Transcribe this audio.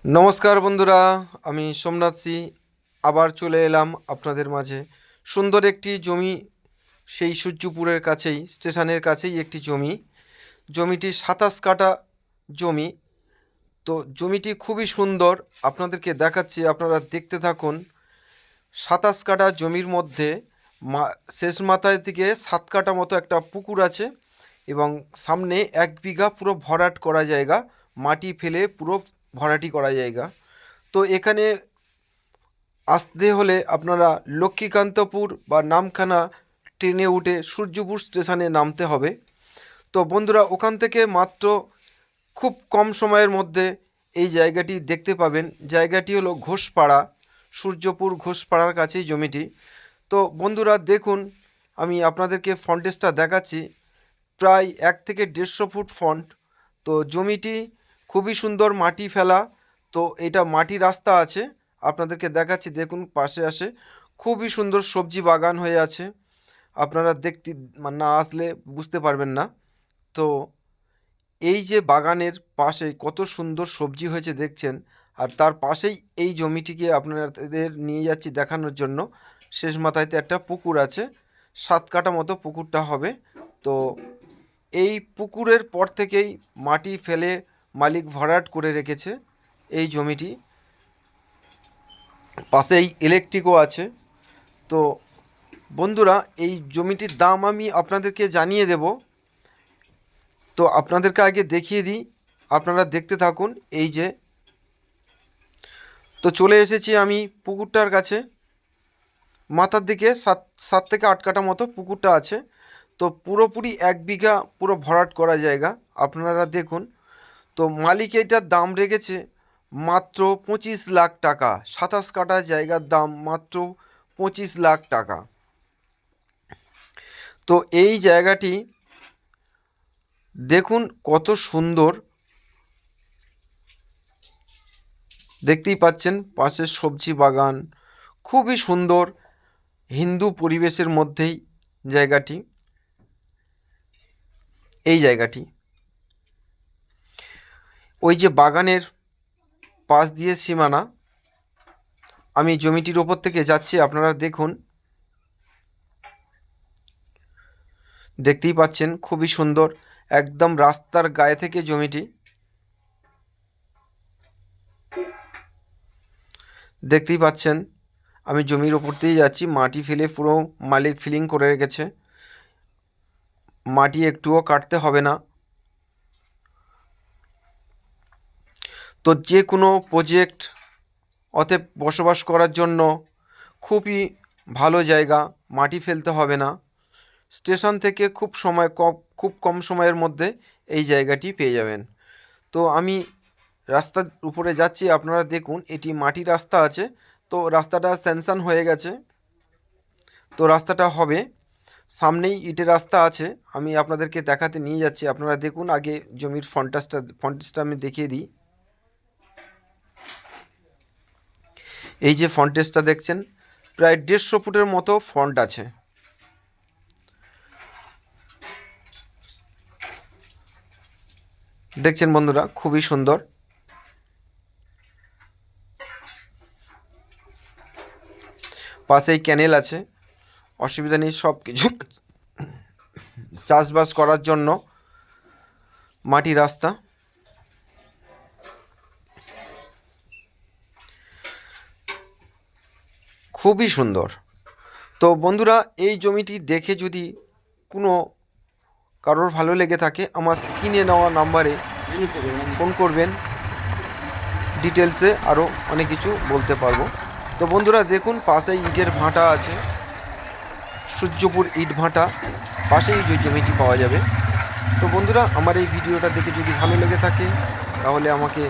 নমস্কার বন্ধুরা, আমি সোমনাথ সি আবার চলে এলাম আপনাদের মাঝে। সুন্দর একটি জমি, সেই সূর্যপুরের কাছেই, স্টেশনের কাছেই একটি জমি। জমিটি 27 কাঠা জমি। তো জমিটি খুবই সুন্দর, আপনাদেরকে দেখাচ্ছি, আপনারা দেখতে থাকুন। 27 কাঠা জমির মধ্যে শেষ মাথায় থেকে 7 কাঠা মতো একটা পুকুর আছে এবং সামনে 1 বিঘা পুরো ভরাট করা জায়গা, মাটি ফেলে পুরো ভরাটি করা জায়গা। তো এখানে আসতে হলে আপনারা লক্ষ্মীকান্তপুর বা নামখানা ট্রেনে উঠে সূর্যপুর স্টেশনে নামতে হবে। তো বন্ধুরা, ওখান থেকে মাত্র খুব কম সময়ের মধ্যে এই জায়গাটি দেখতে পাবেন। জায়গাটি হলো ঘোষপাড়া, সূর্যপুর ঘোষপাড়ার কাছেই জমিটি। তো বন্ধুরা দেখুন, আমি আপনাদেরকে ফন্টেজটা দেখাচ্ছি। প্রায় 1 থেকে 150 ফুট ফন্ট। তো জমিটি খুবই সুন্দর, মাটি ফেলা। তো এটা মাটি রাস্তা আছে, আপনাদেরকে দেখাচ্ছি, দেখুন পাশে আসে খুবই সুন্দর সবজি বাগান হয়ে আছে। আপনারা দেখতে না আসলে বুঝতে পারবেন না। তো এই যে বাগানের পাশে কত সুন্দর সবজি হয়েছে দেখছেন, আর তার পাশেই এই জমিটিকে আপনাদের নিয়ে যাচ্ছি দেখানোর জন্য। শেষ মাথায়তে একটা পুকুর আছে, 7 কাঠা মতো পুকুরটা হবে। তো এই পুকুরের পর থেকেই মাটি ফেলে মালিক ভরাট করে রেখেছে এই জমিটি। পাশেই ইলেকট্রিকও আছে। তো বন্ধুরা, এই জমিটির দাম আমি আপনাদেরকে জানিয়ে দেব। তো আপনাদেরকে আগে দেখিয়ে দিই, আপনারা দেখতে থাকুন। এই যে, তো চলে এসেছি আমি পুকুরটার কাছে। মাথার দিকে 7 থেকে 8 কাঠা মতো পুকুরটা আছে। তো পুরোপুরি 1 বিঘা পুরো ভরাট করা জায়গা, আপনারা দেখুন। তো মালিক এটার দাম রেখেছে মাত্র 25 লাখ টাকা। 27 কাঠা জায়গার দাম মাত্র 25 লাখ টাকা। তো এই জায়গাটি দেখুন কত সুন্দর, দেখতেই পাচ্ছেন পাশে সবজি বাগান, খুবই সুন্দর হিন্দু পরিবেশের মধ্যেই জায়গাটি। এই জায়গাটি ওই যে বাগানের পাশ দিয়ে সীমানা। আমি জমিটির ওপর থেকে যাচ্ছি, আপনারা দেখুন, দেখতেই পাচ্ছেন খুবই সুন্দর, একদম রাস্তার গায়ে থেকে জমিটি। দেখতেই পাচ্ছেন আমি জমির ওপর দিয়েই যাচ্ছি, মাটি ফেলে পুরো মালিক ফিলিং করে রেখেছে, মাটি একটুও কাটতে হবে না। তো যে কোনো প্রজেক্ট অতএব বসবাস করার জন্য খুবই ভালো জায়গা, মাটি ফেলতে হবে না। স্টেশন থেকে খুব কম সময়ের মধ্যে এই জায়গাটি পেয়ে যাবেন। তো আমি রাস্তার উপরে যাচ্ছি, আপনারা দেখুন, এটি মাটি রাস্তা আছে। তো রাস্তাটা স্যাংশন হয়ে গেছে, তো রাস্তাটা হবে। সামনেই ইটের রাস্তা আছে, আমি আপনাদেরকে দেখাতে নিয়ে যাচ্ছি। আপনারা দেখুন, আগে জমির ফন্টেজটা আমি দেখিয়ে দিই। এই যে ফন্টেজটা দেখছেন, প্রায় 150 ফুটের মতো ফন্ট আছে। দেখছেন বন্ধুরা, খুবই সুন্দর। পাশেই ক্যানেল আছে, অসুবিধা নেই, সব কিছু চাষবাস করার জন্য মাটি রাস্তা। খুবই সুন্দর। তো বন্ধুরা, এই জমিটি দেখে যদি কোনো কারোর ভালো লেগে থাকে, আমার স্ক্রিনে নেওয়া নাম্বারে ফোন করবেন, ডিটেলসে আরও অনেক কিছু বলতে পারবো। তো বন্ধুরা দেখুন, পাশেই ইটের ভাঁটা আছে, সূর্যপুর ইট ভাঁটা, পাশেই যে জমিটি পাওয়া যাবে। তো বন্ধুরা, আমার এই ভিডিওটা দেখে যদি ভালো লেগে থাকে তাহলে আমাকে